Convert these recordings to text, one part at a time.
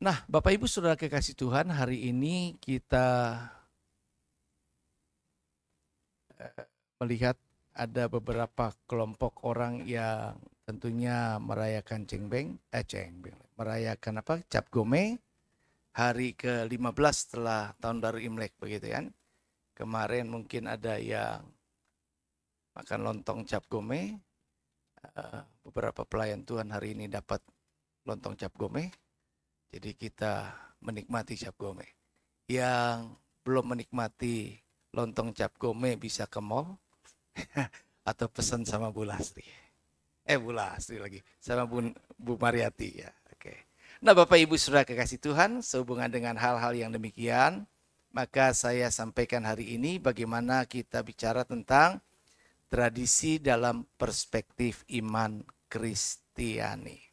Nah, Bapak Ibu Saudara kekasih Tuhan, hari ini kita melihat ada beberapa kelompok orang yang tentunya merayakan merayakan Cap Gome, hari ke-15 setelah tahun baru Imlek begitu kan. Kemarin mungkin ada yang makan lontong Cap Gome, beberapa pelayan Tuhan hari ini dapat lontong Cap Gome. Jadi kita menikmati Cap Gome. Yang belum menikmati lontong Cap Gome bisa ke mall atau pesan sama Bu Lastri. Bu Lastri lagi, sama Bu Mariati ya. Oke. Nah, Bapak Ibu Saudara kekasih Tuhan, sehubungan dengan hal-hal yang demikian, maka saya sampaikan hari ini bagaimana kita bicara tentang tradisi dalam perspektif iman Kristiani.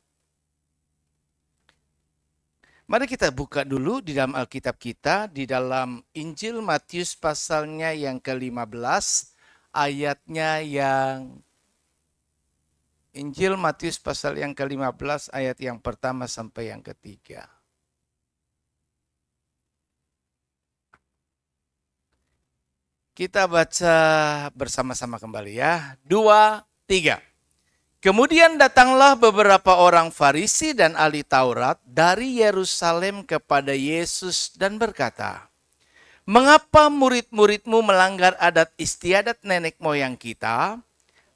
Mari kita buka dulu di dalam Alkitab kita, di dalam Injil Matius pasalnya yang ke-15, ayatnya yang Injil Matius pasal yang ke-15 ayat yang pertama sampai yang ketiga. Kita baca bersama-sama kembali ya. 2, 3. Kemudian datanglah beberapa orang Farisi dan ahli Taurat dari Yerusalem kepada Yesus dan berkata, "Mengapa murid-muridmu melanggar adat istiadat nenek moyang kita?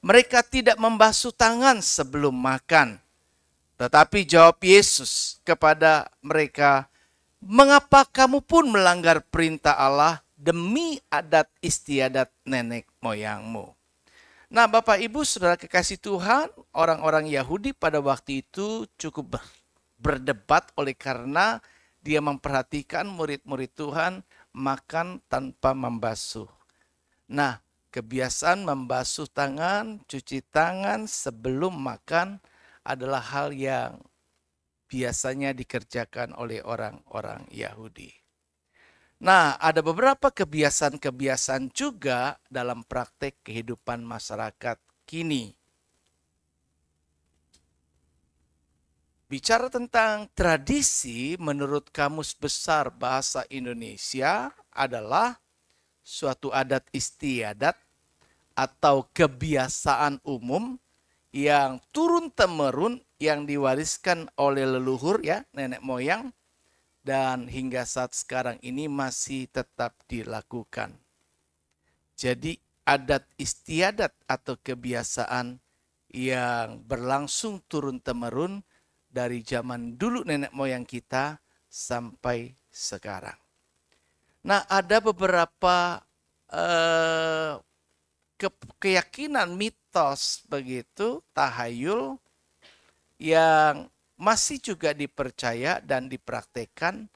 Mereka tidak membasuh tangan sebelum makan." Tetapi jawab Yesus kepada mereka, "Mengapa kamu pun melanggar perintah Allah demi adat istiadat nenek moyangmu?" Nah, Bapak Ibu Saudara kekasih Tuhan, orang-orang Yahudi pada waktu itu cukup berdebat oleh karena dia memperhatikan murid-murid Tuhan makan tanpa membasuh. Nah, kebiasaan membasuh tangan, cuci tangan sebelum makan adalah hal yang biasanya dikerjakan oleh orang-orang Yahudi. Nah, ada beberapa kebiasaan-kebiasaan juga dalam praktek kehidupan masyarakat kini. Bicara tentang tradisi, menurut Kamus Besar Bahasa Indonesia adalah suatu adat istiadat atau kebiasaan umum yang turun-temurun yang diwariskan oleh leluhur ya, nenek moyang, dan hingga saat sekarang ini masih tetap dilakukan. Jadi adat istiadat atau kebiasaan yang berlangsung turun-temurun dari zaman dulu nenek moyang kita sampai sekarang. Nah, ada beberapa keyakinan mitos begitu, tahayul yang masih juga dipercaya dan dipraktekkan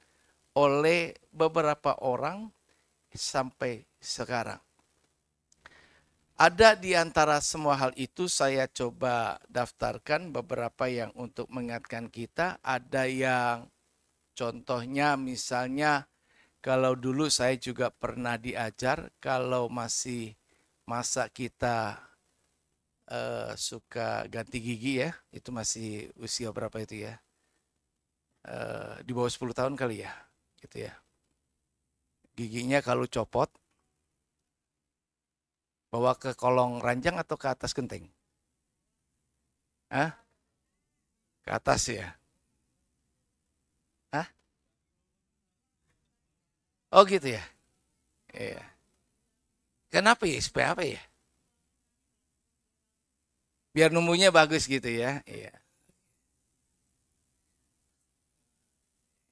oleh beberapa orang sampai sekarang. Ada di antara semua hal itu saya coba daftarkan beberapa yang untuk mengingatkan kita. Ada yang contohnya misalnya kalau dulu saya juga pernah diajar kalau masih masa kita suka ganti gigi ya, itu masih usia berapa itu ya, di bawah 10 tahun kali ya, gitu ya. Giginya kalau copot, bawa ke kolong ranjang atau ke atas genteng? Hah? Ke atas ya? Hah? Oh gitu ya? Iya. Kenapa ya? Supaya apa ya? Biar numbuhnya bagus gitu ya? Iya.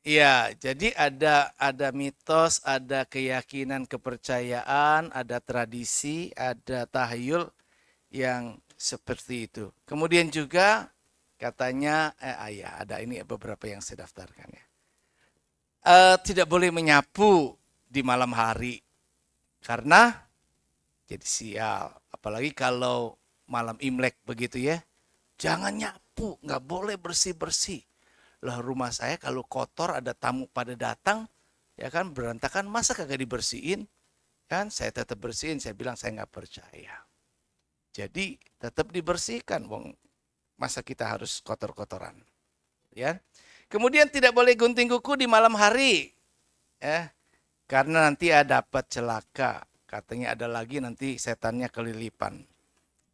Iya, jadi ada mitos, ada keyakinan, kepercayaan, ada tradisi, ada tahayul yang seperti itu. Kemudian juga katanya, ya ada ini beberapa yang saya daftarkan ya. Tidak boleh menyapu di malam hari karena jadi sial. Apalagi kalau malam Imlek begitu ya, jangan nyapu, nggak boleh bersih-bersih. Lah rumah saya kalau kotor ada tamu pada datang, ya kan berantakan, masa kagak dibersihin? Kan saya tetap bersihin, saya bilang saya nggak percaya. Jadi tetap dibersihkan, wong masa kita harus kotor-kotoran. Ya. Kemudian tidak boleh gunting kuku di malam hari. Ya, karena nanti ada dapat celaka. Katanya ada lagi nanti setannya kelilipan.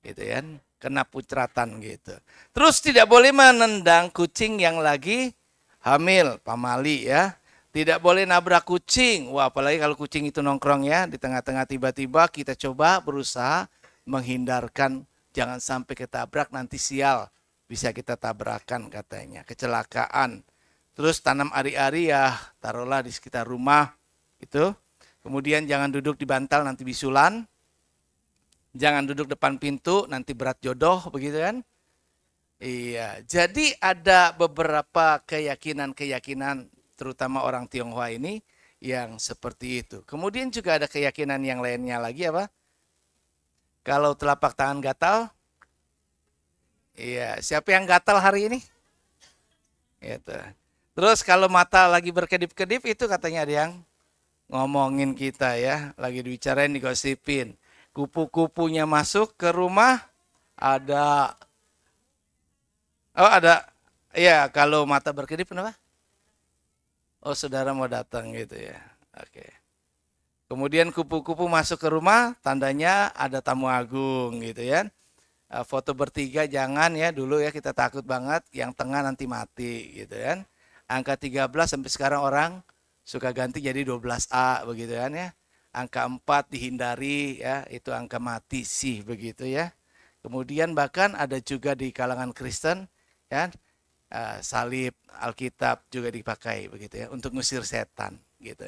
Gitu ya. Kena putratan gitu. Terus tidak boleh menendang kucing yang lagi hamil, pamali ya. Tidak boleh nabrak kucing. Wah, apalagi kalau kucing itu nongkrong ya di tengah-tengah, tiba-tiba kita coba berusaha menghindarkan jangan sampai ketabrak, nanti sial. Bisa kita tabrakan katanya, kecelakaan. Terus tanam ari-ari ya, taruhlah di sekitar rumah itu. Kemudian jangan duduk di bantal, nanti bisulan. Jangan duduk depan pintu, nanti berat jodoh, begitu kan? Iya, jadi ada beberapa keyakinan-keyakinan terutama orang Tionghoa ini yang seperti itu. Kemudian juga ada keyakinan yang lainnya lagi apa? Kalau telapak tangan gatal, iya, siapa yang gatal hari ini? Gitu. Terus kalau mata lagi berkedip-kedip itu katanya ada yang ngomongin kita ya, lagi dibicarain, digosipin. Kupu-kupunya masuk ke rumah, ada, oh ada, ya kalau mata berkedip kenapa? Oh saudara mau datang gitu ya, oke. Kemudian kupu-kupu masuk ke rumah, tandanya ada tamu agung gitu ya. Foto bertiga jangan ya, dulu ya kita takut banget, yang tengah nanti mati gitu kan. Angka 13 sampai sekarang orang suka ganti jadi 12A begitu kan ya. Angka 4 dihindari ya, itu angka mati sih begitu ya. Kemudian bahkan ada juga di kalangan Kristen ya, salib Alkitab juga dipakai begitu ya untuk ngusir setan gitu.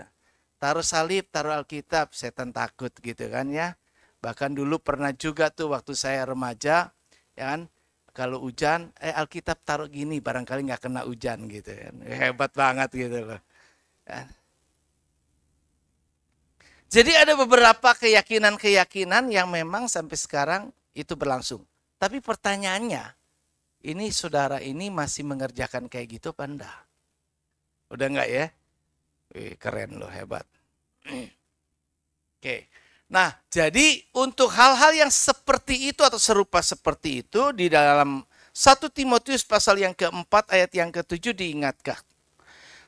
Taruh salib, taruh Alkitab, setan takut gitu kan ya. Bahkan dulu pernah juga tuh waktu saya remaja, ya kan, kalau hujan, Alkitab taruh gini, barangkali nggak kena hujan gitu kan. Hebat banget gitu loh. Ya. Jadi ada beberapa keyakinan-keyakinan yang memang sampai sekarang itu berlangsung. Tapi pertanyaannya, ini saudara ini masih mengerjakan kayak gitu apa enggak? Udah enggak ya? Keren loh, hebat. Oke. Nah, jadi untuk hal-hal yang seperti itu atau serupa seperti itu di dalam 1 Timotius pasal yang keempat ayat yang ketujuh diingatkan.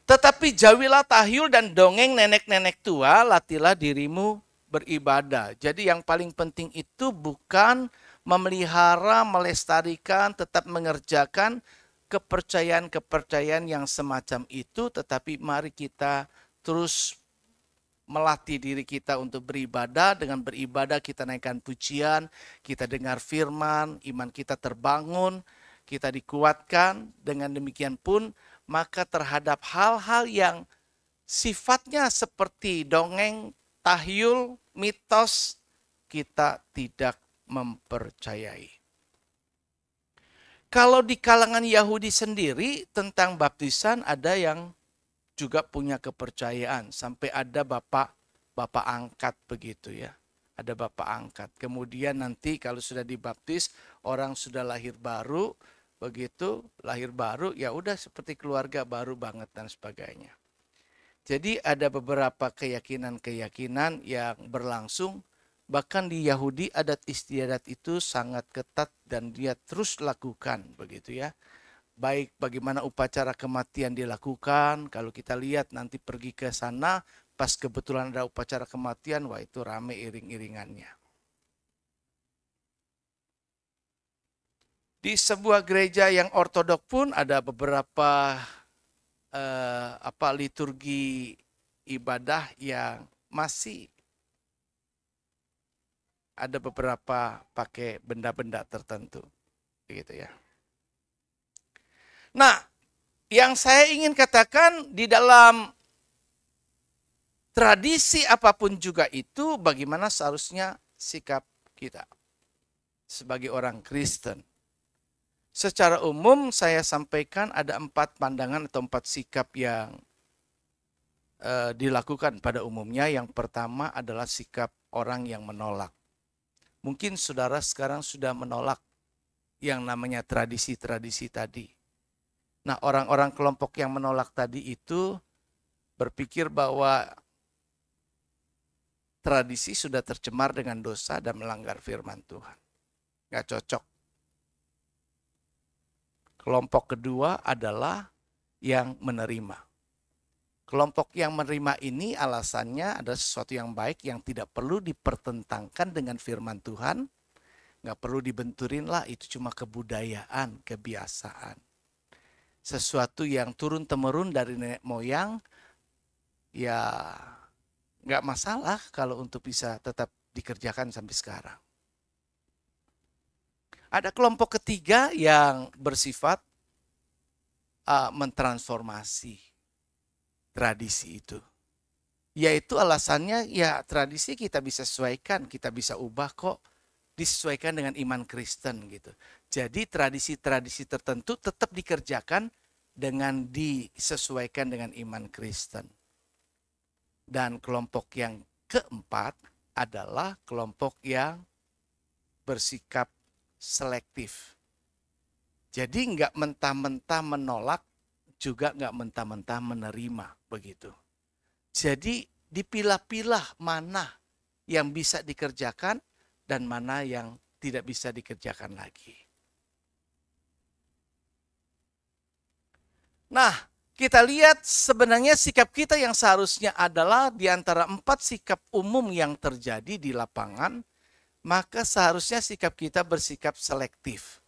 Tetapi jauhilah tahyul dan dongeng nenek-nenek tua, latihlah dirimu beribadah. Jadi yang paling penting itu bukan memelihara, melestarikan, tetap mengerjakan kepercayaan-kepercayaan yang semacam itu, tetapi mari kita terus melatih diri kita untuk beribadah. Dengan beribadah kita naikkan pujian, kita dengar firman, iman kita terbangun, kita dikuatkan. Dengan demikian pun maka terhadap hal-hal yang sifatnya seperti dongeng, tahyul, mitos, kita tidak mempercayai. Kalau di kalangan Yahudi sendiri tentang baptisan ada yang juga punya kepercayaan sampai ada bapak angkat begitu ya. Ada bapak angkat. Kemudian nanti kalau sudah dibaptis orang sudah lahir baru begitu, lahir baru ya udah seperti keluarga baru banget dan sebagainya. Jadi ada beberapa keyakinan-keyakinan yang berlangsung, bahkan di Yahudi adat istiadat itu sangat ketat dan dia terus lakukan begitu ya. Baik bagaimana upacara kematian dilakukan, kalau kita lihat nanti pergi ke sana, pas kebetulan ada upacara kematian, wah itu rame iring-iringannya. Di sebuah gereja yang ortodok pun ada beberapa liturgi ibadah yang masih ada beberapa pakai benda-benda tertentu, begitu ya. Nah, yang saya ingin katakan di dalam tradisi apapun juga itu, bagaimana seharusnya sikap kita sebagai orang Kristen. Secara umum saya sampaikan ada 4 pandangan atau 4 sikap yang dilakukan pada umumnya. Yang pertama adalah sikap orang yang menolak. Mungkin saudara sekarang sudah menolak yang namanya tradisi-tradisi tadi. Nah, orang-orang kelompok yang menolak tadi itu berpikir bahwa tradisi sudah tercemar dengan dosa dan melanggar firman Tuhan. Nggak cocok. Kelompok kedua adalah yang menerima. Kelompok yang menerima ini alasannya ada sesuatu yang baik yang tidak perlu dipertentangkan dengan firman Tuhan. Nggak perlu dibenturin lah, itu cuma kebudayaan, kebiasaan. Sesuatu yang turun-temurun dari nenek moyang, ya nggak masalah kalau untuk bisa tetap dikerjakan sampai sekarang. Ada kelompok ketiga yang bersifat mentransformasi tradisi itu. Yaitu alasannya ya tradisi kita bisa sesuaikan, kita bisa ubah kok, disesuaikan dengan iman Kristen gitu. Jadi tradisi-tradisi tertentu tetap dikerjakan dengan disesuaikan dengan iman Kristen. Dan kelompok yang keempat adalah kelompok yang bersikap selektif. Jadi nggak mentah-mentah menolak, juga nggak mentah-mentah menerima begitu. Jadi dipilah-pilah mana yang bisa dikerjakan dan mana yang tidak bisa dikerjakan lagi. Nah, kita lihat sebenarnya sikap kita yang seharusnya adalah di antara 4 sikap umum yang terjadi di lapangan, maka seharusnya sikap kita bersikap selektif.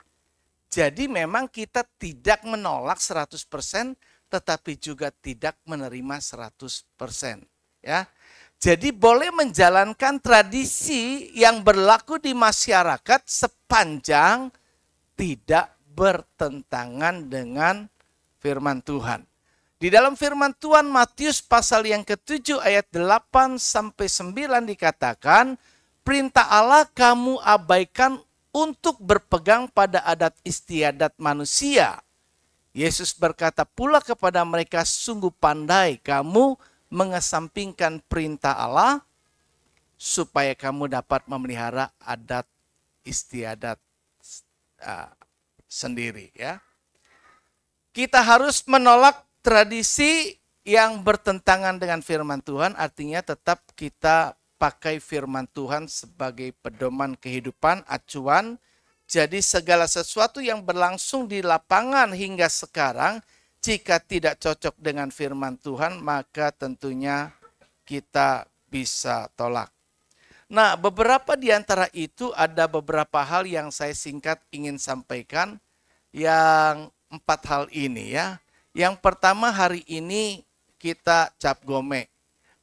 Jadi memang kita tidak menolak 100%, tetapi juga tidak menerima 100%. Ya. Jadi boleh menjalankan tradisi yang berlaku di masyarakat sepanjang tidak bertentangan dengan firman Tuhan. Di dalam firman Tuhan Matius pasal yang ke-7 ayat 8 sampai 9 dikatakan, perintah Allah kamu abaikan untuk berpegang pada adat istiadat manusia. Yesus berkata pula kepada mereka, sungguh pandai kamu mengesampingkan perintah Allah supaya kamu dapat memelihara adat istiadat sendiri. Ya. Kita harus menolak tradisi yang bertentangan dengan firman Tuhan, artinya tetap kita pakai firman Tuhan sebagai pedoman kehidupan, acuan. Jadi segala sesuatu yang berlangsung di lapangan hingga sekarang, jika tidak cocok dengan firman Tuhan, maka tentunya kita bisa tolak. Nah, beberapa di antara itu ada beberapa hal yang saya singkat ingin sampaikan. Yang 4 hal ini ya. Yang pertama, hari ini kita cap gome.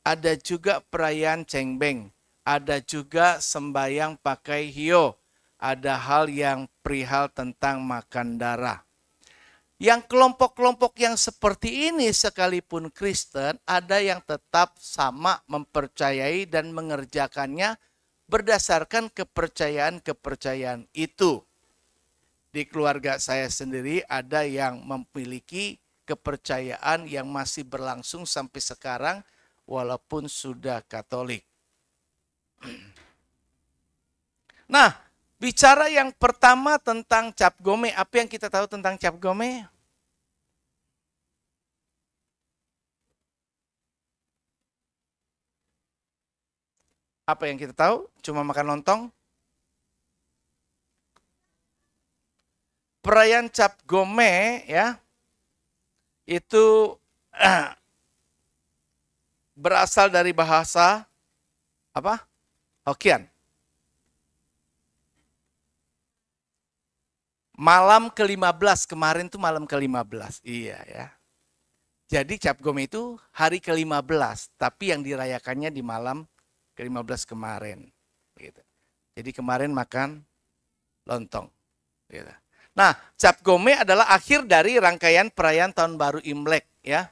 Ada juga perayaan cengbeng, ada juga sembahyang pakai hio, ada hal yang perihal tentang makan darah. Yang kelompok-kelompok yang seperti ini sekalipun Kristen, ada yang tetap sama mempercayai dan mengerjakannya berdasarkan kepercayaan-kepercayaan itu. Di keluarga saya sendiri ada yang memiliki kepercayaan yang masih berlangsung sampai sekarang, walaupun sudah Katolik. Nah, bicara yang pertama tentang cap gome, apa yang kita tahu tentang cap gome? Apa yang kita tahu? Cuma makan lontong? Perayaan cap gome ya, itu berasal dari bahasa apa? Hokkien. Malam ke-15, kemarin tuh malam ke-15. Iya ya. Jadi cap gome itu hari ke-15, tapi yang dirayakannya di malam ke-15 kemarin. Gitu. Jadi kemarin makan lontong. Gitu. Nah, cap gome adalah akhir dari rangkaian perayaan Tahun Baru Imlek ya.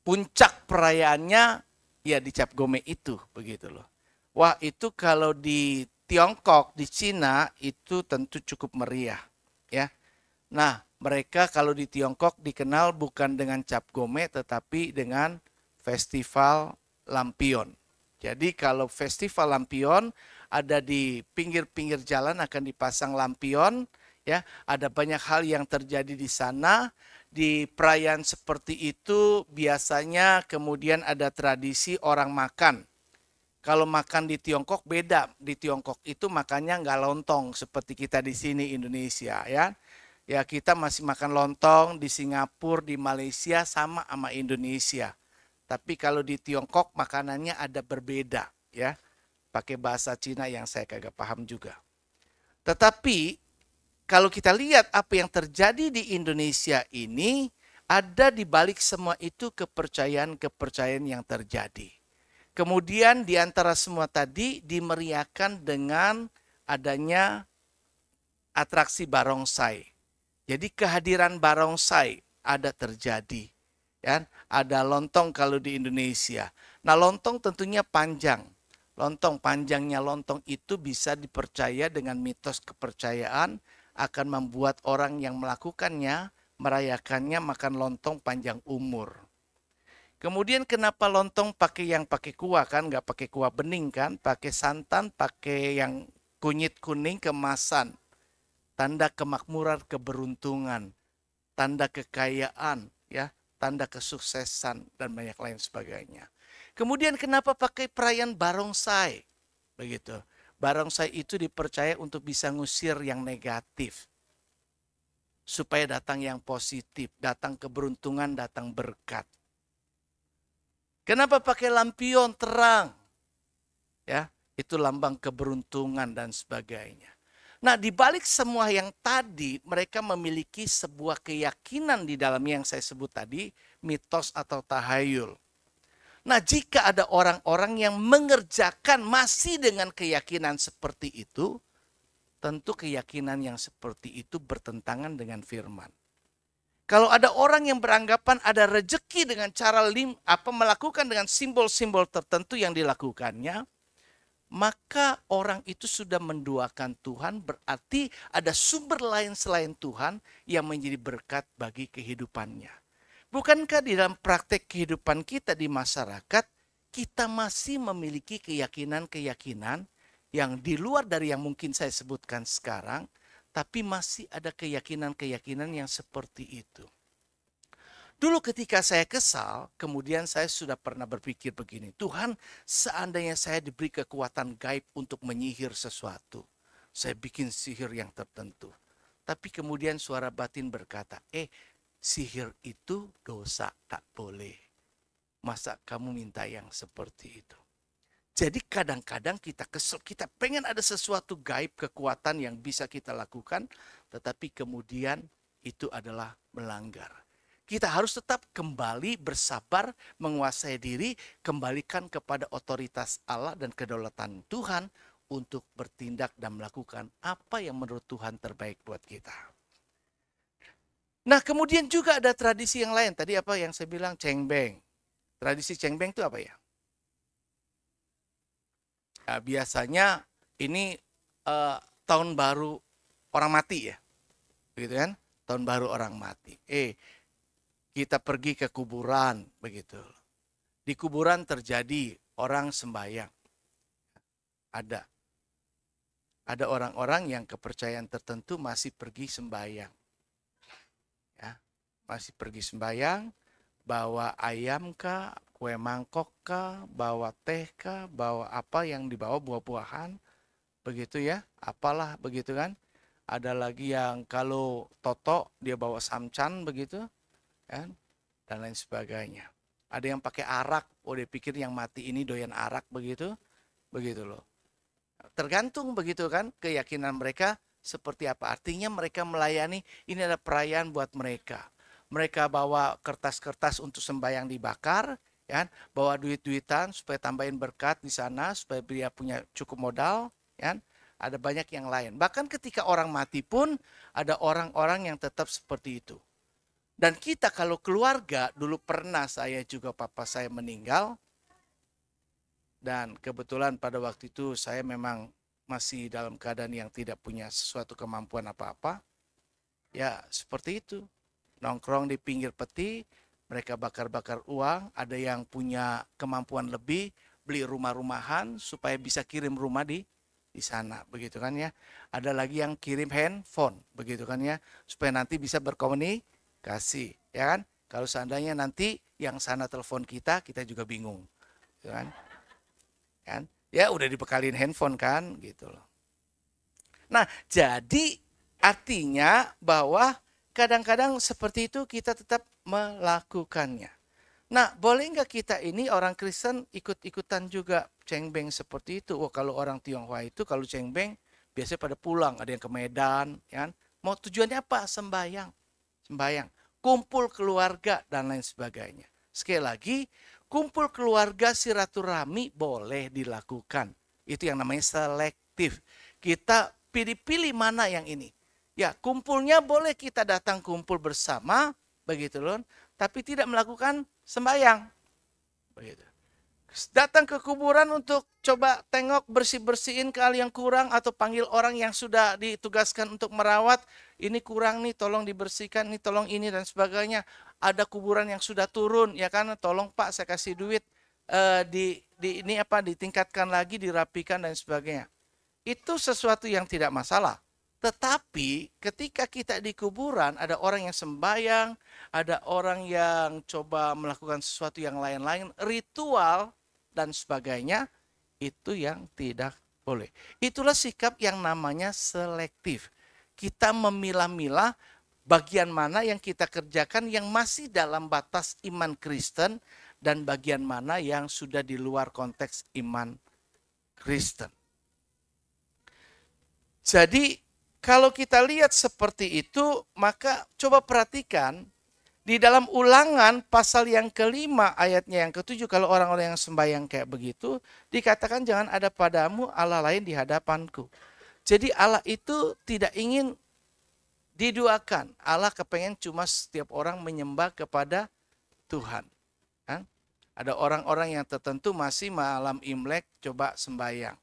Puncak perayaannya ya di cap gome itu, begitu loh. Wah, itu kalau di Tiongkok, di Cina itu tentu cukup meriah ya. Nah, mereka kalau di Tiongkok dikenal bukan dengan cap gome tetapi dengan festival lampion. Jadi kalau festival lampion ada di pinggir-pinggir jalan akan dipasang lampion. Ya, ada banyak hal yang terjadi di sana. Di perayaan seperti itu biasanya kemudian ada tradisi orang makan. Kalau makan di Tiongkok beda. Di Tiongkok itu makannya nggak lontong seperti kita di sini Indonesia ya. Ya kita masih makan lontong di Singapura, di Malaysia sama Indonesia. Tapi kalau di Tiongkok makanannya ada berbeda ya. Pakai bahasa Cina yang saya kagak paham juga. Tetapi kalau kita lihat apa yang terjadi di Indonesia ini, ada di balik semua itu kepercayaan-kepercayaan yang terjadi. Kemudian di antara semua tadi dimeriahkan dengan adanya atraksi barongsai. Jadi kehadiran barongsai ada terjadi. Ya, ada lontong kalau di Indonesia. Nah, lontong tentunya panjang. Panjangnya lontong itu bisa dipercaya dengan mitos kepercayaan akan membuat orang yang melakukannya, merayakannya makan lontong panjang umur. Kemudian kenapa lontong pakai kuah kan, nggak pakai kuah bening kan, pakai santan, pakai yang kunyit kuning kemasan. Tanda kemakmuran, keberuntungan, tanda kekayaan, ya, tanda kesuksesan dan banyak lain sebagainya. Kemudian kenapa pakai perayaan barongsai? Begitu. Barongsai itu dipercaya untuk bisa ngusir yang negatif. Supaya datang yang positif, datang keberuntungan, datang berkat. Kenapa pakai lampion terang? Ya, itu lambang keberuntungan dan sebagainya. Nah, di balik semua yang tadi, mereka memiliki sebuah keyakinan di dalam yang saya sebut tadi, mitos atau tahayul. Nah, jika ada orang-orang yang mengerjakan masih dengan keyakinan seperti itu, tentu keyakinan yang seperti itu bertentangan dengan firman. Kalau ada orang yang beranggapan ada rejeki dengan cara melakukan dengan simbol-simbol tertentu yang dilakukannya, maka orang itu sudah menduakan Tuhan, berarti ada sumber lain selain Tuhan yang menjadi berkat bagi kehidupannya. Bukankah di dalam praktek kehidupan kita di masyarakat, kita masih memiliki keyakinan-keyakinan yang di luar dari yang mungkin saya sebutkan sekarang, tapi masih ada keyakinan-keyakinan yang seperti itu. Dulu ketika saya kesal, kemudian saya sudah pernah berpikir begini, Tuhan, seandainya saya diberi kekuatan gaib untuk menyihir sesuatu, saya bikin sihir yang tertentu. Tapi kemudian suara batin berkata, sihir itu dosa, tak boleh. Masa kamu minta yang seperti itu? Jadi kadang-kadang kita kesel, kita pengen ada sesuatu gaib, kekuatan yang bisa kita lakukan, tetapi kemudian itu adalah melanggar. Kita harus tetap kembali bersabar, menguasai diri, kembalikan kepada otoritas Allah dan kedaulatan Tuhan untuk bertindak dan melakukan apa yang menurut Tuhan terbaik buat kita. Nah, kemudian juga ada tradisi yang lain. Tadi apa yang saya bilang? Cengbeng. Tradisi cengbeng itu apa ya? Nah, biasanya ini tahun baru orang mati ya. Begitu kan? Tahun baru orang mati. Kita pergi ke kuburan, begitu. Di kuburan terjadi orang sembahyang. Ada orang-orang yang kepercayaan tertentu masih pergi sembahyang. Ya, masih pergi sembahyang, bawa ayam kah, kue mangkok kah, bawa teh kah, bawa apa yang dibawa, buah-buahan, begitu ya, apalah begitu kan. Ada lagi yang kalau toto dia bawa samcan begitu. Kan? Dan lain sebagainya. Ada yang pakai arak, dia pikir yang mati ini doyan arak begitu loh. Tergantung begitu kan keyakinan mereka seperti apa. Artinya mereka melayani, ini ada perayaan buat mereka. Mereka bawa kertas-kertas untuk sembahyang dibakar, ya, bawa duit-duitan supaya tambahin berkat di sana, supaya dia punya cukup modal, ya. Ada banyak yang lain. Bahkan ketika orang mati pun ada orang-orang yang tetap seperti itu. Dan kita kalau keluarga, dulu pernah saya juga papa saya meninggal. Dan kebetulan pada waktu itu saya memang masih dalam keadaan yang tidak punya sesuatu kemampuan apa-apa. Ya seperti itu. Nongkrong di pinggir peti, mereka bakar-bakar uang. Ada yang punya kemampuan lebih, beli rumah-rumahan supaya bisa kirim rumah di sana. Begitu kan ya. Ada lagi yang kirim handphone. Begitu kan ya. Supaya nanti bisa berkomunikasi, ya kan? Kalau seandainya nanti yang sana telepon kita juga bingung, kan? Ya udah dibekalin handphone kan, gitu loh. Nah, jadi Artinya bahwa kadang-kadang seperti itu kita tetap melakukannya. Nah, boleh nggak kita ini orang Kristen ikut-ikutan juga cengbeng seperti itu? Oh, kalau orang Tionghoa itu kalau cengbeng biasanya pada pulang, ada yang ke Medan, ya kan? Mau tujuannya apa? Sembayang, sembayang, kumpul keluarga dan lain sebagainya. Sekali lagi, kumpul keluarga silaturahmi boleh dilakukan. Itu yang namanya selektif. Kita pilih-pilih mana yang ini. Ya, kumpulnya boleh kita datang kumpul bersama, begitu loh, tapi tidak melakukan sembahyang. Begitu. Datang ke kuburan untuk coba tengok bersih-bersihin hal yang kurang atau panggil orang yang sudah ditugaskan untuk merawat. Ini kurang nih, tolong dibersihkan, nih tolong ini dan sebagainya. Ada kuburan yang sudah turun, ya kan? Tolong Pak, saya kasih duit ini apa ditingkatkan lagi, dirapikan dan sebagainya. Itu sesuatu yang tidak masalah. Tetapi ketika kita di kuburan ada orang yang sembahyang, ada orang yang coba melakukan sesuatu yang lain-lain, ritual dan sebagainya, itu yang tidak boleh. Itulah sikap yang namanya selektif. Kita memilah-milah bagian mana yang kita kerjakan yang masih dalam batas iman Kristen dan bagian mana yang sudah di luar konteks iman Kristen. Jadi kalau kita lihat seperti itu, maka coba perhatikan di dalam Ulangan pasal yang kelima ayatnya yang ketujuh, kalau orang-orang yang sembahyang kayak begitu, dikatakan jangan ada padamu Allah lain di hadapanku. Jadi Allah itu tidak ingin diduakan. Allah kepengen cuma setiap orang menyembah kepada Tuhan. Kan? Ada orang-orang yang tertentu masih malam Imlek coba sembahyang.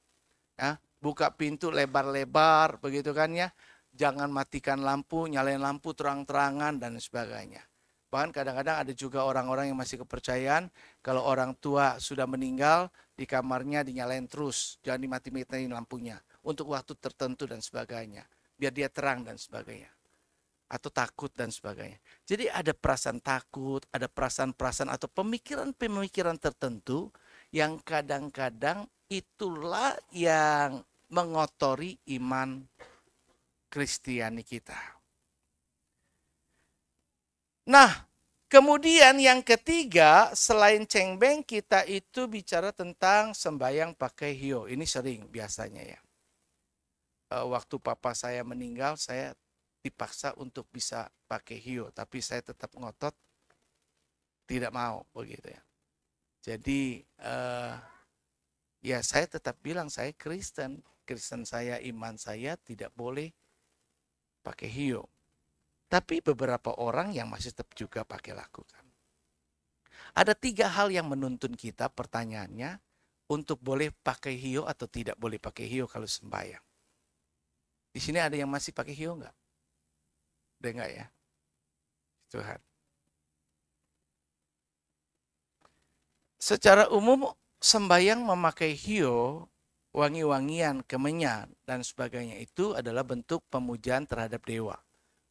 Ya, buka pintu lebar-lebar begitu kan ya. Jangan matikan lampu, nyalain lampu terang-terangan dan sebagainya. Bahkan kadang-kadang ada juga orang-orang yang masih kepercayaan kalau orang tua sudah meninggal di kamarnya dinyalain terus, jangan dimati-matiin lampunya untuk waktu tertentu dan sebagainya, biar dia terang dan sebagainya. Atau takut dan sebagainya. Jadi ada perasaan takut, ada perasaan-perasaan atau pemikiran-pemikiran tertentu yang kadang-kadang itulah yang mengotori iman Kristiani kita. Nah, kemudian yang ketiga, selain cengbeng, kita itu bicara tentang sembahyang pakai hio. Ini sering biasanya ya. Waktu papa saya meninggal, saya dipaksa untuk bisa pakai hio, tapi saya tetap ngotot tidak mau begitu ya. Jadi ya saya tetap bilang saya Kristen. Kristen saya, iman saya tidak boleh pakai hio. Tapi beberapa orang yang masih tetap juga pakai lakukan. Ada 3 hal yang menuntun kita, pertanyaannya, untuk boleh pakai hio atau tidak boleh pakai hio kalau sembahyang. Di sini ada yang masih pakai hio enggak? Ada enggak ya? Tuhan. Secara umum sembahyang memakai hio, wangi-wangian, kemenyan, dan sebagainya itu adalah bentuk pemujaan terhadap dewa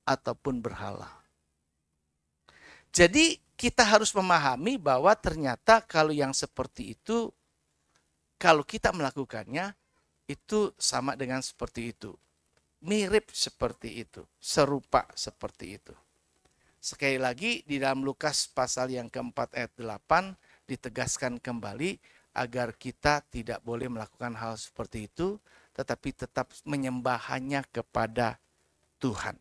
ataupun berhala. Jadi kita harus memahami bahwa ternyata kalau yang seperti itu, kalau kita melakukannya, itu sama dengan seperti itu. Mirip seperti itu, serupa seperti itu. Sekali lagi di dalam Lukas pasal yang keempat ayat 8 ditegaskan kembali agar kita tidak boleh melakukan hal seperti itu, tetapi tetap menyembah hanya kepada Tuhan.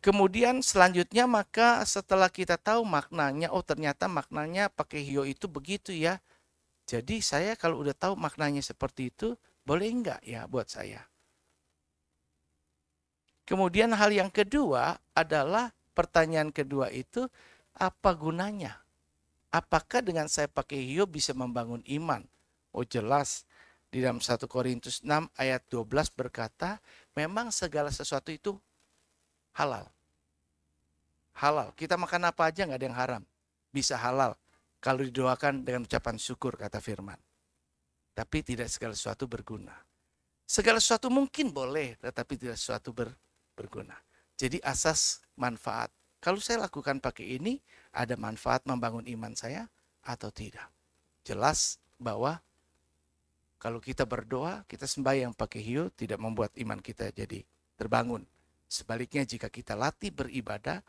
Kemudian selanjutnya maka setelah kita tahu maknanya, oh ternyata maknanya pakai hio itu begitu ya. Jadi saya kalau udah tahu maknanya seperti itu, boleh enggak ya buat saya? Kemudian hal yang kedua adalah pertanyaan kedua itu, apa gunanya? Apakah dengan saya pakai hio bisa membangun iman? Oh jelas, di dalam 1 Korintus 6 ayat 12 berkata, memang segala sesuatu itu halal. Halal, kita makan apa aja nggak ada yang haram. Bisa halal kalau didoakan dengan ucapan syukur, kata firman. Tapi tidak segala sesuatu berguna. Segala sesuatu mungkin boleh, tetapi tidak sesuatu berguna. Jadi asas manfaat. Kalau saya lakukan pakai ini, ada manfaat membangun iman saya atau tidak. Jelas bahwa kalau kita berdoa, kita sembahyang pakai hio, tidak membuat iman kita jadi terbangun. Sebaliknya jika kita latih beribadah,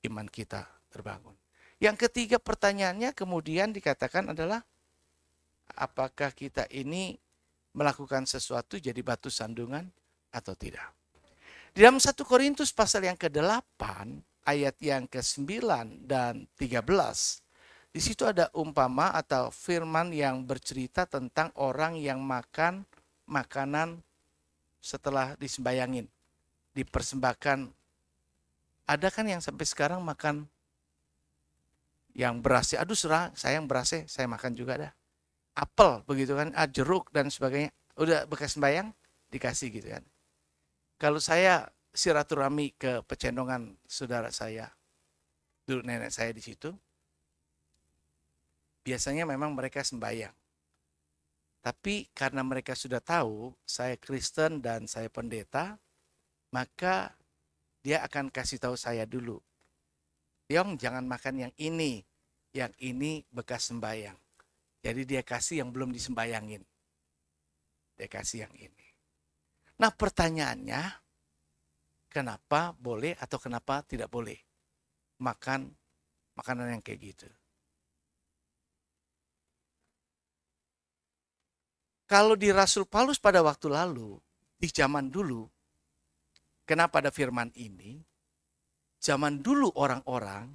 iman kita terbangun. Yang ketiga pertanyaannya kemudian dikatakan adalah, apakah kita ini melakukan sesuatu jadi batu sandungan atau tidak? Di dalam 1 Korintus pasal yang ke-8, ayat yang ke-9 dan 13, di situ ada umpama atau firman yang bercerita tentang orang yang makan makanan setelah disembayangin, dipersembahkan. Ada kan yang sampai sekarang makan yang berasnya, aduh sayang berasnya, saya makan juga dah. Apel begitu kan, jeruk dan sebagainya. Udah bekas sembayang, dikasih gitu kan. Kalau saya silaturahmi ke Pecendongan saudara saya, dulu nenek saya di situ, biasanya memang mereka sembahyang. Tapi karena mereka sudah tahu saya Kristen dan saya pendeta, maka dia akan kasih tahu saya dulu. Yong, jangan makan yang ini bekas sembahyang. Jadi dia kasih yang belum disembayangin. Dia kasih yang ini. Nah pertanyaannya, kenapa boleh atau kenapa tidak boleh makan makanan yang kayak gitu? Kalau di Rasul Paulus pada waktu lalu, di zaman dulu, kenapa ada firman ini? Zaman dulu orang-orang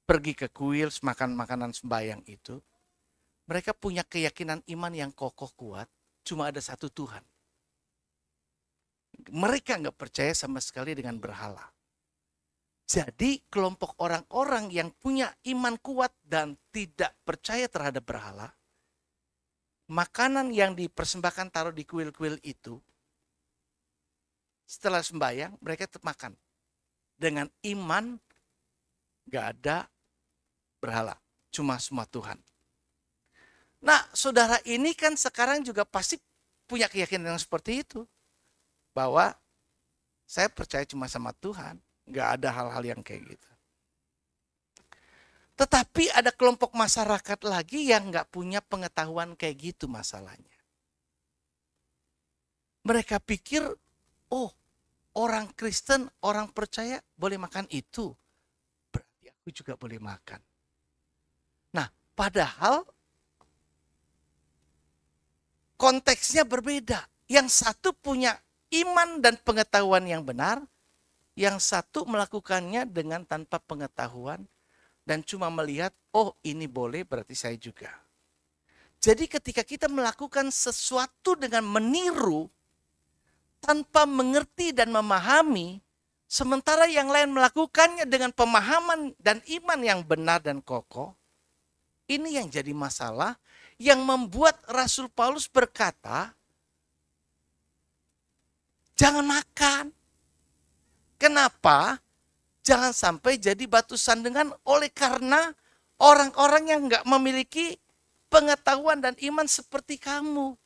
pergi ke kuil makan makanan sembahyang itu, mereka punya keyakinan iman yang kokoh kuat, cuma ada satu Tuhan. Mereka nggak percaya sama sekali dengan berhala. Jadi kelompok orang-orang yang punya iman kuat dan tidak percaya terhadap berhala, makanan yang dipersembahkan taruh di kuil-kuil itu, setelah sembahyang mereka tetap makan. Dengan iman gak ada berhala, cuma semua Tuhan. Nah saudara ini kan sekarang juga pasti punya keyakinan yang seperti itu. Bahwa saya percaya cuma sama Tuhan, gak ada hal-hal yang kayak gitu. Tetapi ada kelompok masyarakat lagi yang gak punya pengetahuan kayak gitu masalahnya. Mereka pikir, oh orang Kristen, orang percaya boleh makan itu. Berarti aku juga boleh makan. Nah, padahal konteksnya berbeda. Yang satu punya iman dan pengetahuan yang benar, yang satu melakukannya dengan tanpa pengetahuan dan cuma melihat, oh ini boleh berarti saya juga. Jadi ketika kita melakukan sesuatu dengan meniru, tanpa mengerti dan memahami, sementara yang lain melakukannya dengan pemahaman dan iman yang benar dan kokoh, ini yang jadi masalah yang membuat Rasul Paulus berkata, jangan makan. Kenapa? Jangan sampai jadi batu sandungan oleh karena orang-orang yang nggak memiliki pengetahuan dan iman seperti kamu.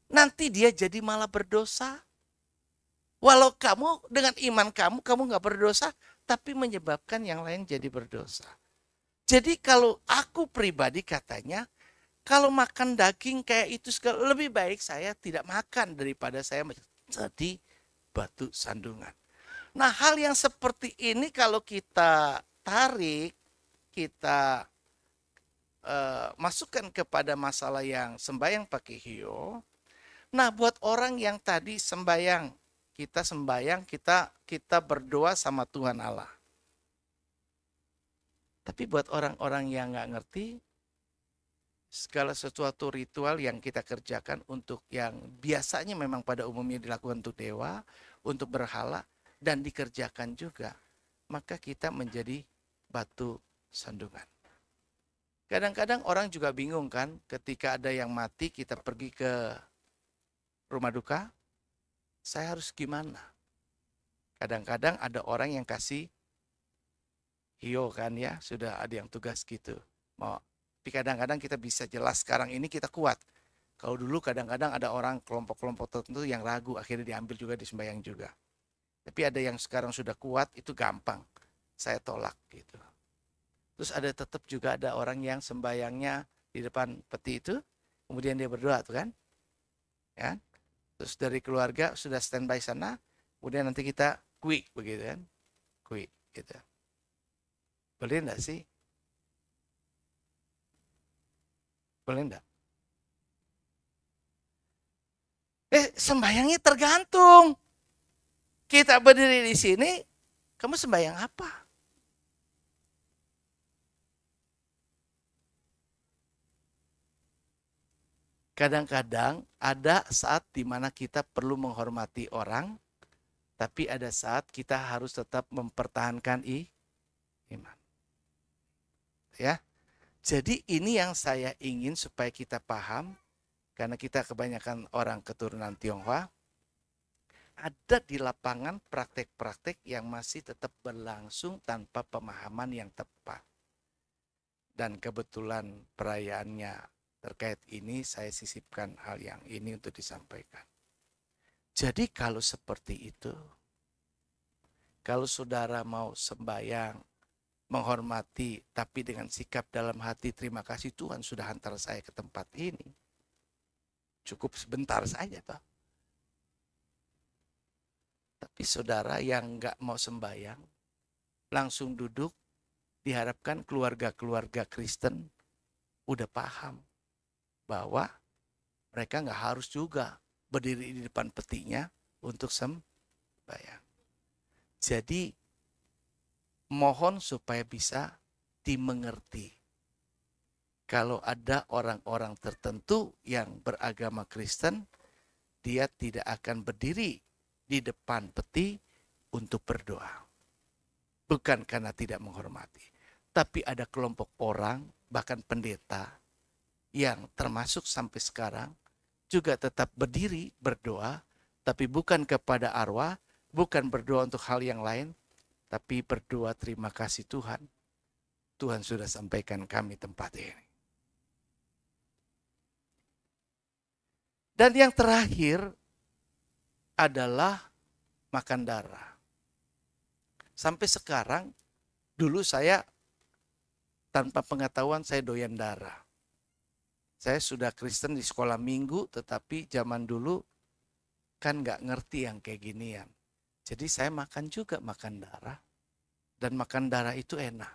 Nanti dia jadi malah berdosa. Walau kamu dengan iman kamu nggak berdosa, tapi menyebabkan yang lain jadi berdosa. Jadi kalau aku pribadi katanya, kalau makan daging kayak itu lebih baik saya tidak makan daripada saya jadi batu sandungan. Nah hal yang seperti ini kalau kita tarik, kita masukkan kepada masalah yang sembahyang pakai hio. Nah buat orang yang tadi sembahyang, kita berdoa sama Tuhan Allah. Tapi buat orang-orang yang nggak ngerti, segala sesuatu ritual yang kita kerjakan untuk yang biasanya memang pada umumnya dilakukan untuk dewa, untuk berhala, dan dikerjakan juga, maka kita menjadi batu sandungan. Kadang-kadang orang juga bingung kan, ketika ada yang mati kita pergi ke rumah duka, saya harus gimana? Kadang-kadang ada orang yang kasih hio kan ya, sudah ada yang tugas gitu. Tapi kadang-kadang kita bisa jelas sekarang ini kita kuat. Kalau dulu kadang-kadang ada orang kelompok-kelompok tertentu yang ragu, akhirnya diambil juga, disembayang juga. Tapi ada yang sekarang sudah kuat, itu gampang. Saya tolak gitu. Terus tetap juga ada orang yang sembayangnya di depan peti itu, kemudian dia berdoa tuh kan. Ya. Terus dari keluarga sudah standby sana, Kemudian nanti kita quick begitu kan. Quick gitu. Boleh enggak sih? Boleh enggak? Sembayangnya tergantung. Kita berdiri di sini, kamu sembayang apa? Kadang-kadang ada saat di mana kita perlu menghormati orang, tapi ada saat kita harus tetap mempertahankan iman. Ya. Jadi ini yang saya ingin supaya kita paham, karena kita kebanyakan orang keturunan Tionghoa, ada di lapangan praktek-praktek yang masih tetap berlangsung tanpa pemahaman yang tepat. Dan kebetulan perayaannya terkait ini, saya sisipkan hal yang ini untuk disampaikan. Jadi kalau seperti itu, kalau saudara mau sembahyang, menghormati, tapi dengan sikap dalam hati, terima kasih Tuhan sudah hantar saya ke tempat ini. Cukup sebentar saja, Pak. Tapi saudara yang nggak mau sembahyang, langsung duduk, diharapkan keluarga-keluarga Kristen udah paham bahwa mereka nggak harus juga berdiri di depan petinya untuk sembahyang. Jadi mohon supaya bisa dimengerti. Kalau ada orang-orang tertentu yang beragama Kristen, dia tidak akan berdiri di depan peti untuk berdoa. Bukan karena tidak menghormati. Tapi ada kelompok orang, bahkan pendeta, yang termasuk sampai sekarang, juga tetap berdiri berdoa, tapi bukan kepada arwah, bukan berdoa untuk hal yang lain, tapi berdoa terima kasih Tuhan. Tuhan sudah sampaikan kami tempat ini. Dan yang terakhir adalah makan darah. Sampai sekarang, dulu saya tanpa pengetahuan saya doyan darah. Saya sudah Kristen di sekolah minggu, tetapi zaman dulu kan nggak ngerti yang kayak ginian. Jadi saya makan juga makan darah. Dan makan darah itu enak.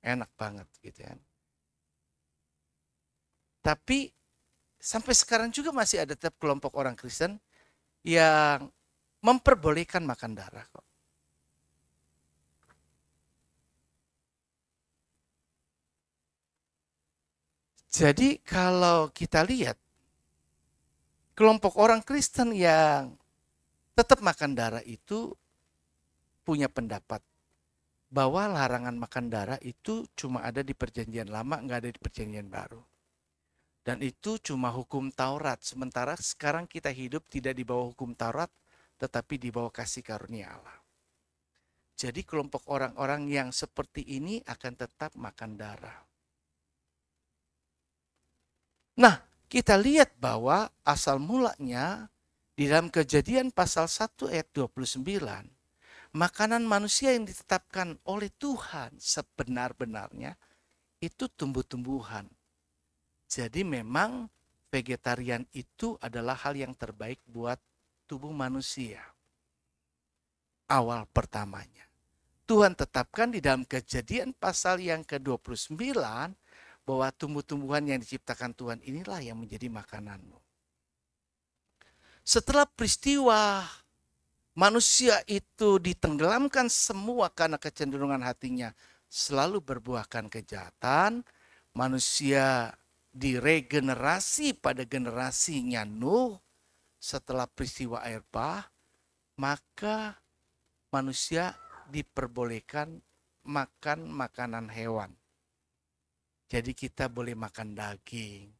Enak banget gitu kan. Tapi sampai sekarang juga masih ada tetap kelompok orang Kristen yang memperbolehkan makan darah kok. Jadi kalau kita lihat kelompok orang Kristen yang tetap makan darah itu punya pendapat bahwa larangan makan darah itu cuma ada di perjanjian lama, nggak ada di perjanjian baru. Dan itu cuma hukum Taurat. Sementara sekarang kita hidup tidak di bawah hukum Taurat, tetapi di bawah kasih karunia Allah. Jadi kelompok orang-orang yang seperti ini akan tetap makan darah. Nah, kita lihat bahwa asal mulanya di dalam Kejadian pasal 1 ayat 29, makanan manusia yang ditetapkan oleh Tuhan sebenar-benarnya itu tumbuh-tumbuhan. Jadi memang vegetarian itu adalah hal yang terbaik buat tubuh manusia. Awal pertamanya. Tuhan tetapkan di dalam Kejadian pasal yang ke-29 bahwa tumbuh-tumbuhan yang diciptakan Tuhan inilah yang menjadi makananmu. Setelah peristiwa manusia itu ditenggelamkan semua karena kecenderungan hatinya selalu berbuahkan kejahatan, manusia diregenerasi pada generasinya Nuh setelah peristiwa air bah, maka manusia diperbolehkan makan makanan hewan. Jadi kita boleh makan daging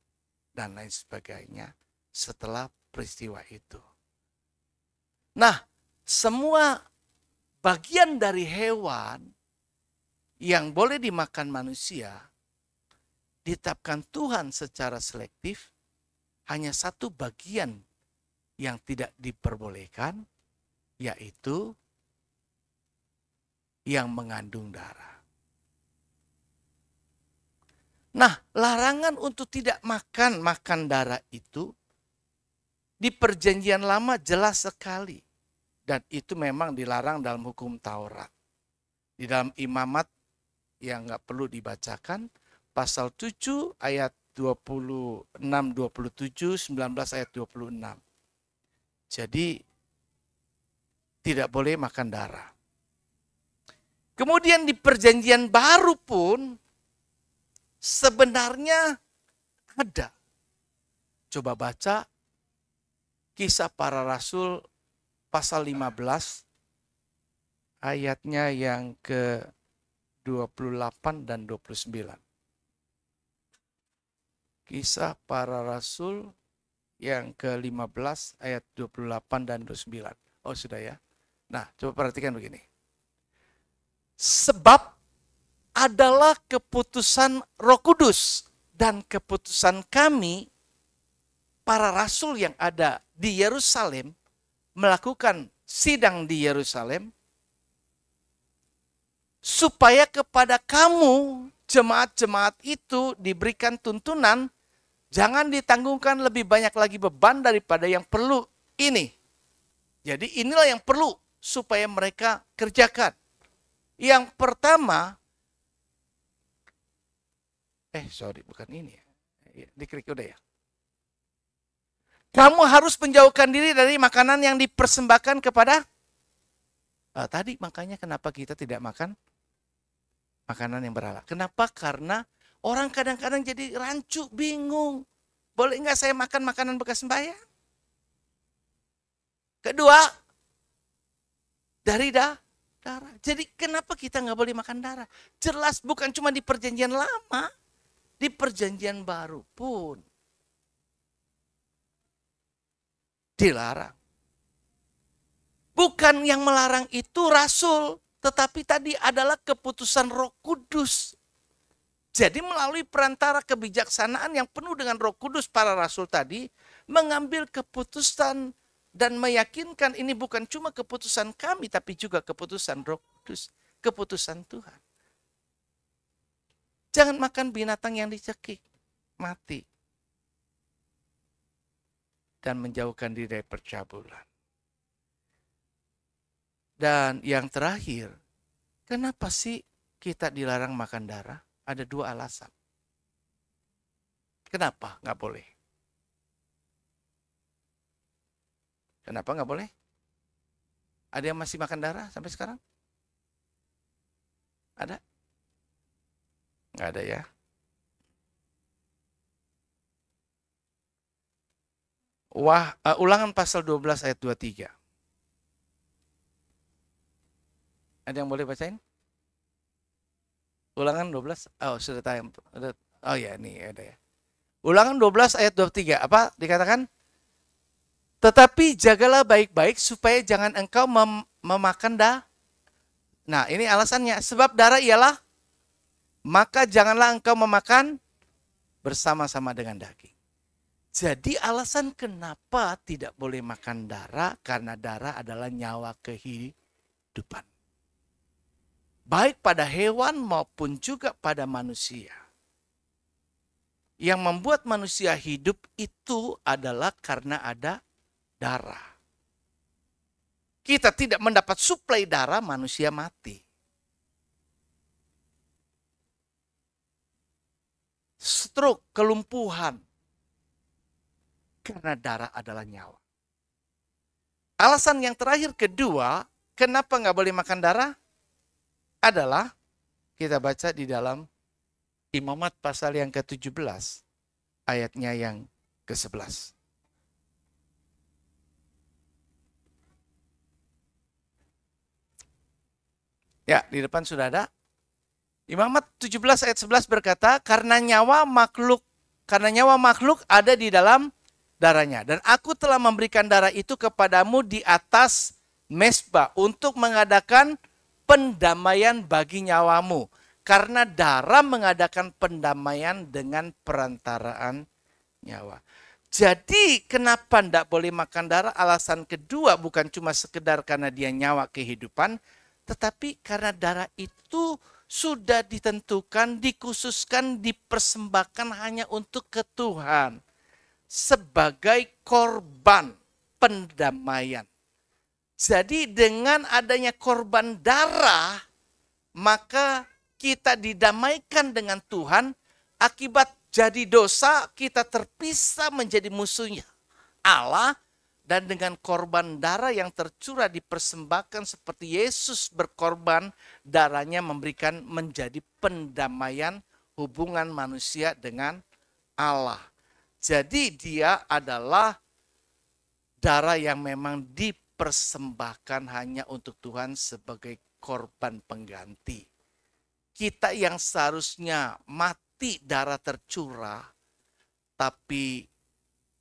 dan lain sebagainya setelah peristiwa itu. Nah, semua bagian dari hewan yang boleh dimakan manusia ditetapkan Tuhan secara selektif, hanya satu bagian yang tidak diperbolehkan, yaitu yang mengandung darah. Nah, larangan untuk tidak makan darah itu di perjanjian lama jelas sekali. Dan itu memang dilarang dalam hukum Taurat. Di dalam imamat yang nggak perlu dibacakan, pasal 7 ayat 26, 27, 19 ayat 26. Jadi tidak boleh makan darah. Kemudian di perjanjian baru pun sebenarnya ada. Coba baca Kisah Para Rasul pasal 15 ayatnya yang ke-28 dan 29. Kisah Para Rasul yang ke-15 ayat 28 dan 29. Oh sudah ya. Nah coba perhatikan begini. Sebab adalah keputusan Roh Kudus dan keputusan kami, para rasul yang ada di Yerusalem, melakukan sidang di Yerusalem, supaya kepada kamu, jemaat-jemaat itu diberikan tuntunan, jangan ditanggungkan lebih banyak lagi beban daripada yang perlu ini. Jadi inilah yang perlu supaya mereka kerjakan. Yang pertama, bukan ini ya. Diklik udah ya. Kamu harus menjauhkan diri dari makanan yang dipersembahkan kepada tadi makanya kenapa kita tidak makan makanan yang berhala. Kenapa? Karena orang kadang-kadang jadi rancu, bingung. Boleh nggak saya makan makanan bekas sembahyang? Kedua, dari darah. Jadi kenapa kita nggak boleh makan darah? Jelas bukan cuma di perjanjian lama, di perjanjian baru pun dilarang. Bukan yang melarang itu rasul, tetapi tadi adalah keputusan Roh Kudus. Jadi melalui perantara kebijaksanaan yang penuh dengan Roh Kudus, para rasul tadi mengambil keputusan dan meyakinkan ini bukan cuma keputusan kami, tapi juga keputusan Roh Kudus, keputusan Tuhan. Jangan makan binatang yang dicekik, mati. Dan menjauhkan diri dari percabulan. Dan yang terakhir, kenapa sih kita dilarang makan darah? Ada dua alasan. Kenapa nggak boleh? Kenapa nggak boleh? Ada yang masih makan darah sampai sekarang? Ada? Nggak ada ya. Ulangan pasal 12 ayat 23. Ada yang boleh bacain? Ulangan 12. Oh, sudah tayang. Oh ya, ini ada ya. Ulangan 12 ayat 23. Apa dikatakan? Tetapi jagalah baik-baik supaya jangan engkau memakan darah. Nah, ini alasannya. Sebab darah ialah, maka janganlah engkau memakan bersama-sama dengan daging. Jadi alasan kenapa tidak boleh makan darah, karena darah adalah nyawa kehidupan. Baik pada hewan maupun juga pada manusia. Yang membuat manusia hidup itu adalah karena ada darah. Kita tidak mendapat suplai darah, manusia mati. Stroke, kelumpuhan. Karena darah adalah nyawa. Alasan yang terakhir kedua, kenapa nggak boleh makan darah? Adalah, kita baca di dalam Imamat pasal yang ke-17, ayatnya yang ke-11. Ya, di depan sudah ada. Imamat 17 ayat 11 berkata, karena nyawa makhluk ada di dalam darahnya. Dan aku telah memberikan darah itu kepadamu di atas mezbah untuk mengadakan pendamaian bagi nyawamu. Karena darah mengadakan pendamaian dengan perantaraan nyawa. Jadi kenapa tidak boleh makan darah? Alasan kedua bukan cuma sekedar karena dia nyawa kehidupan, tetapi karena darah itu sudah ditentukan, dikhususkan, dipersembahkan hanya untuk ke Tuhan. Sebagai korban pendamaian. Jadi dengan adanya korban darah, maka kita didamaikan dengan Tuhan. Akibat jadi dosa, kita terpisah menjadi musuhnya Allah. Dan dengan korban darah yang tercurah dipersembahkan seperti Yesus berkorban, darahnya memberikan menjadi pendamaian hubungan manusia dengan Allah. Jadi dia adalah darah yang memang dipersembahkan hanya untuk Tuhan sebagai korban pengganti. Kita yang seharusnya mati darah tercurah, tapi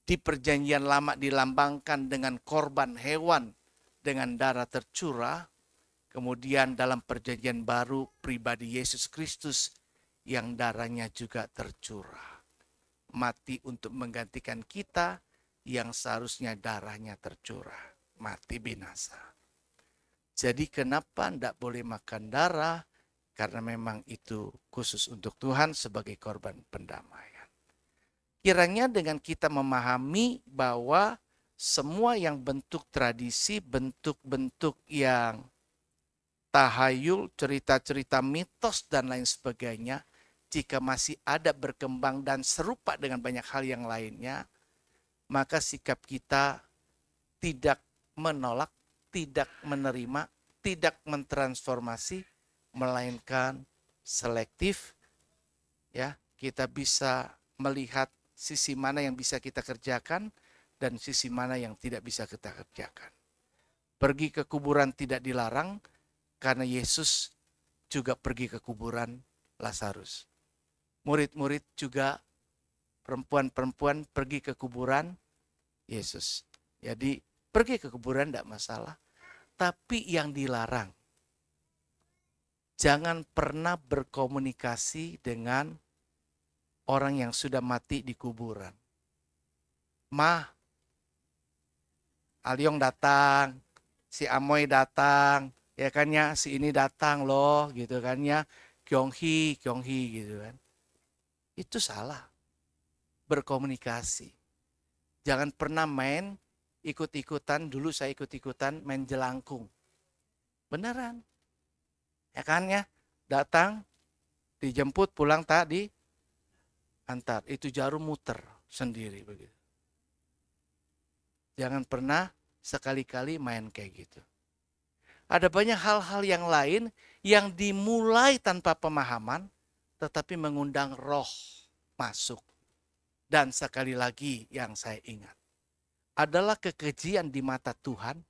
di perjanjian lama dilambangkan dengan korban hewan dengan darah tercurah. Kemudian dalam perjanjian baru pribadi Yesus Kristus yang darahnya juga tercurah. Mati untuk menggantikan kita yang seharusnya darahnya tercurah. Mati binasa. Jadi kenapa tidak boleh makan darah? Karena memang itu khusus untuk Tuhan sebagai korban pendamaian. Kiranya dengan kita memahami bahwa semua yang bentuk tradisi, bentuk-bentuk yang tahayul, cerita-cerita mitos dan lain sebagainya, jika masih ada berkembang dan serupa dengan banyak hal yang lainnya, maka sikap kita tidak menolak, tidak menerima, tidak mentransformasi, melainkan selektif. Ya, kita bisa melihat sisi mana yang bisa kita kerjakan dan sisi mana yang tidak bisa kita kerjakan. Pergi ke kuburan tidak dilarang karena Yesus juga pergi ke kuburan Lazarus. Murid-murid juga perempuan-perempuan pergi ke kuburan Yesus. Jadi pergi ke kuburan tidak masalah. Tapi yang dilarang, jangan pernah berkomunikasi dengan orang yang sudah mati di kuburan. Aliong datang, si Amoy datang, ya kan ya, si ini datang loh, gitu kan ya, Kyonghi gitu kan. Itu salah. Berkomunikasi. Jangan pernah main ikut-ikutan, dulu saya ikut-ikutan main jelangkung. Beneran. Ya kan ya, datang, dijemput pulang tadi, antar, itu jarum muter sendiri begitu. Jangan pernah sekali-kali main kayak gitu. Ada banyak hal-hal yang lain yang dimulai tanpa pemahaman, tetapi mengundang roh masuk. Dan sekali lagi yang saya ingat, adalah kekejian di mata Tuhan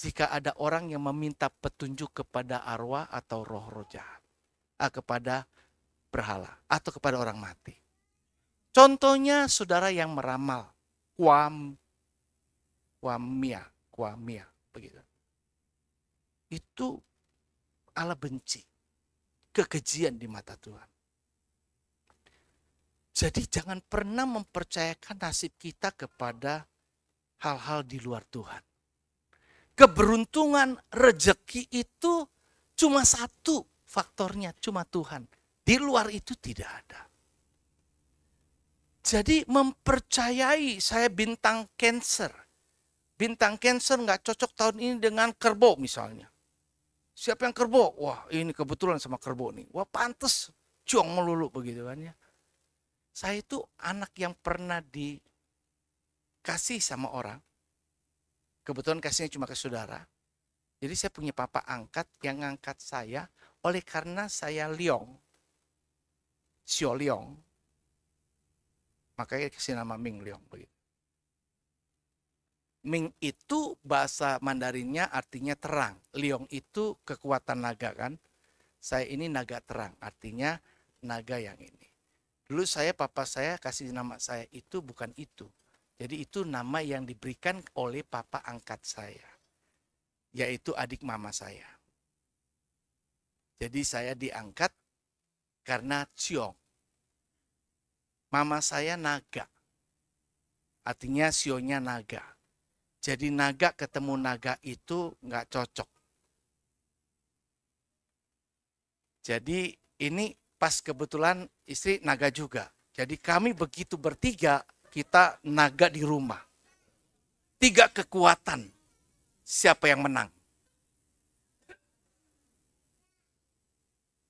jika ada orang yang meminta petunjuk kepada arwah atau roh-roh jahat, kepada berhala atau kepada orang mati. Contohnya saudara yang meramal, kuamia, begitu. Itu Allah benci, kekejian di mata Tuhan. Jadi jangan pernah mempercayakan nasib kita kepada hal-hal di luar Tuhan. Keberuntungan, rezeki itu cuma satu faktornya, cuma Tuhan. Di luar itu tidak ada. Jadi mempercayai saya bintang Cancer. Bintang Cancer nggak cocok tahun ini dengan Kerbo misalnya. Siapa yang Kerbo? Wah ini kebetulan sama Kerbo nih. Wah pantes, ciong melulu begitu kan ya. Saya itu anak yang pernah dikasih sama orang. Kebetulan kasihnya cuma ke saudara. Jadi saya punya papa angkat yang ngangkat saya oleh karena saya Liong. Xio Liong. Makanya kasih nama Ming Liong begitu. Ming itu bahasa Mandarinnya artinya terang. Liong itu kekuatan naga kan. Saya ini naga terang, artinya naga yang ini. Dulu papa saya kasih nama saya itu bukan itu. Jadi itu nama yang diberikan oleh papa angkat saya. Yaitu adik mama saya. Jadi saya diangkat karena Ciong. Mama saya naga. Artinya sionya naga. Jadi naga ketemu naga itu nggak cocok. Jadi ini pas kebetulan istri naga juga. Jadi kami begitu bertiga, kita naga di rumah. 3 kekuatan. siapa yang menang?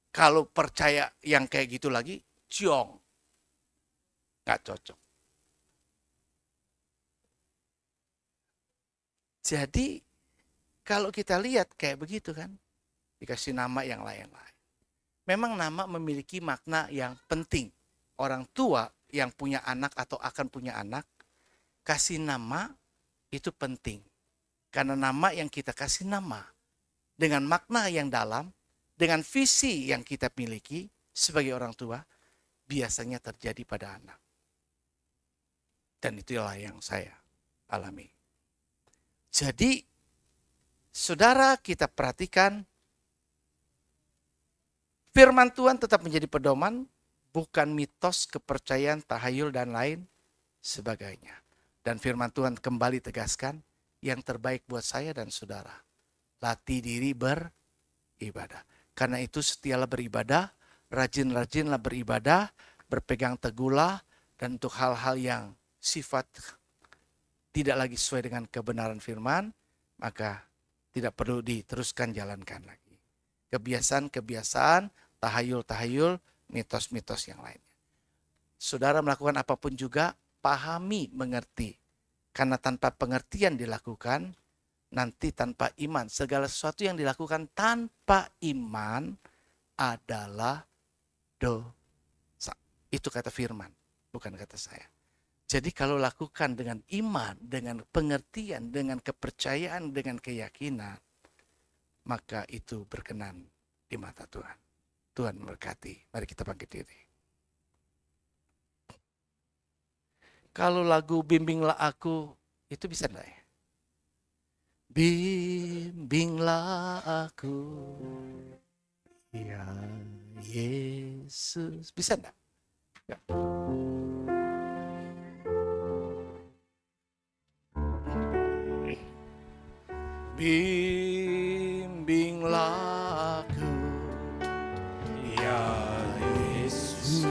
Kalau percaya yang kayak gitu lagi, ciong. Gak cocok. Jadi, kalau kita lihat kayak begitu kan, dikasih nama yang lain-lain. Memang nama memiliki makna yang penting. Orang tua yang punya anak atau akan punya anak, kasih nama itu penting. Karena nama yang kita kasih nama, dengan makna yang dalam, dengan visi yang kita miliki sebagai orang tua, biasanya terjadi pada anak. Dan itulah yang saya alami. Jadi, saudara, kita perhatikan, firman Tuhan tetap menjadi pedoman, bukan mitos, kepercayaan, tahayul, dan lain sebagainya. Dan firman Tuhan kembali tegaskan, yang terbaik buat saya dan saudara, latih diri beribadah. Karena itu setialah beribadah, rajin-rajinlah beribadah, berpegang teguhlah, dan untuk hal-hal yang sifat tidak lagi sesuai dengan kebenaran firman, maka tidak perlu diteruskan jalankan lagi. Kebiasaan-kebiasaan, tahayul-tahayul, mitos-mitos yang lainnya. Saudara melakukan apapun juga, pahami, mengerti. Karena tanpa pengertian dilakukan, nanti tanpa iman. Segala sesuatu yang dilakukan tanpa iman adalah dosa. Itu kata firman, bukan kata saya. Jadi kalau lakukan dengan iman, dengan pengertian, dengan kepercayaan, dengan keyakinan, maka itu berkenan di mata Tuhan. Tuhan memberkati. Mari kita bangkit diri. Kalau lagu Bimbinglah Aku, itu bisa enggak ya? Bimbinglah aku, ya Yesus. Bisa enggak? Ya. Bimbinglah aku, ya Yesus,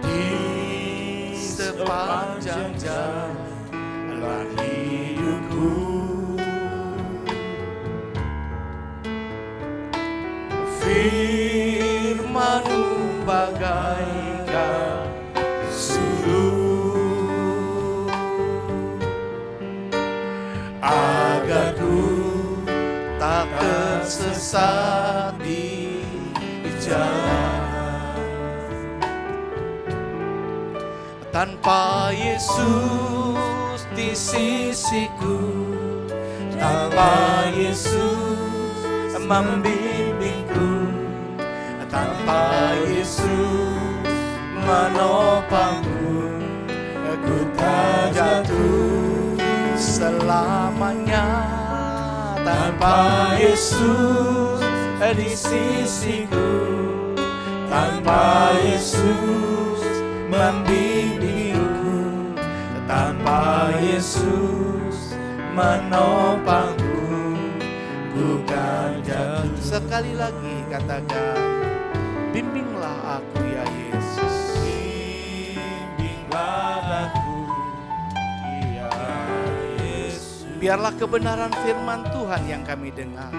di sepanjang jalan hidupku. Firman-Mu bagaikan suluh, agar ku tak tersesat di jalan. Tanpa Yesus di sisiku, tanpa Yesus membimbingku, tanpa Yesus menopangku, aku tak jatuh selamanya. Tanpa Yesus di sisiku, tanpa Yesus membimbingku, tanpa Yesus menopangku, ku kan jatuh. Sekali lagi katakan, bimbinglah aku ya Yesus. Bimbinglah aku ya Yesus. Biarlah kebenaran firman Tuhan yang kami dengar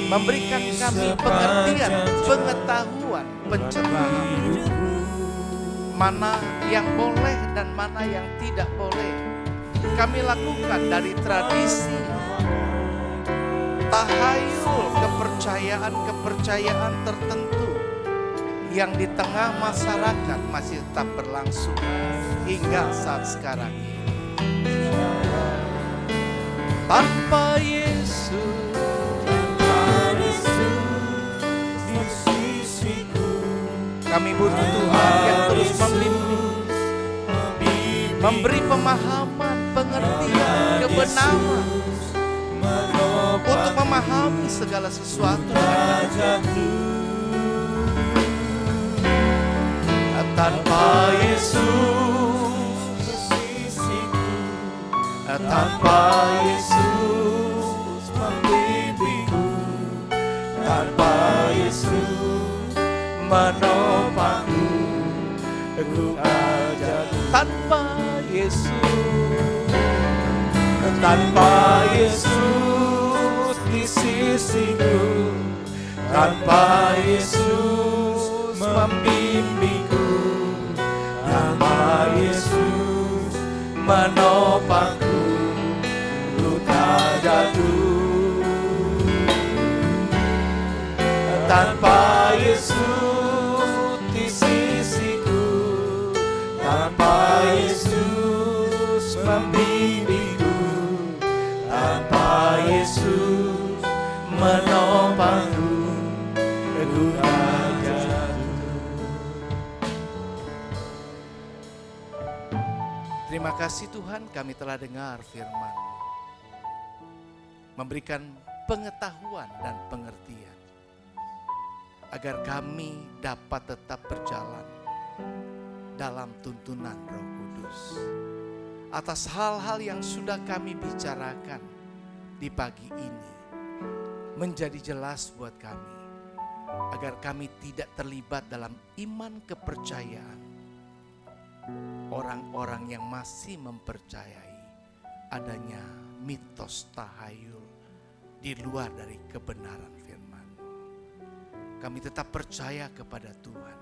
memberikan kami pengertian, pengetahuan, pencerahan. Mana yang boleh dan mana yang tidak boleh kami lakukan dari tradisi, tahayul, kepercayaan tertentu yang di tengah masyarakat masih tetap berlangsung hingga saat sekarang ini. Tanpa Yesus, di sisiku, kami butuh Tuhan yang terus membimbing, memberi pemahaman, pengertian, kebenaran untuk memahami segala sesuatu. Tanpa Yesus, tanpa Yesus membimbingku, tanpa Yesus menopangku, aku jatuh. Tanpa Yesus, Tanpa Yesus di sisiku, tanpa Yesus membimbingku, tanpa Yesus menopangku, ku tak jatuh. Tanpa Yesus di sisiku, tanpa Yesus membimbingku, tanpa Yesus menopangku, ku tak jatuh. terima kasih Tuhan, kami telah dengar firman-Mu, memberikan pengetahuan dan pengertian, agar kami dapat tetap berjalan dalam tuntunan Roh Kudus. Atas hal-hal yang sudah kami bicarakan di pagi ini, menjadi jelas buat kami, agar kami tidak terlibat dalam iman kepercayaan orang-orang yang masih mempercayai adanya mitos tahayul di luar dari kebenaran firman-Mu. Kami tetap percaya kepada Tuhan,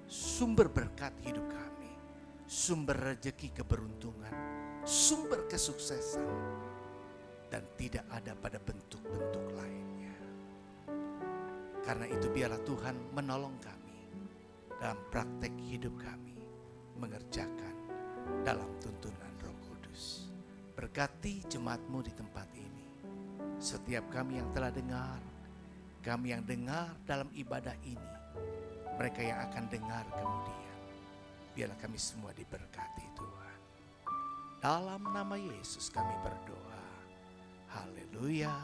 sumber berkat hidup kami, sumber rezeki keberuntungan, sumber kesuksesan, dan tidak ada pada bentuk-bentuk lainnya. Karena itu biarlah Tuhan menolong kami dalam praktek hidup kami, mengerjakan dalam tuntunan Roh Kudus. Berkati jemaat-Mu di tempat ini, setiap kami yang telah dengar, kami yang dengar dalam ibadah ini, mereka yang akan dengar kemudian, biarlah kami semua diberkati Tuhan. Dalam nama Yesus kami berdoa. Haleluya.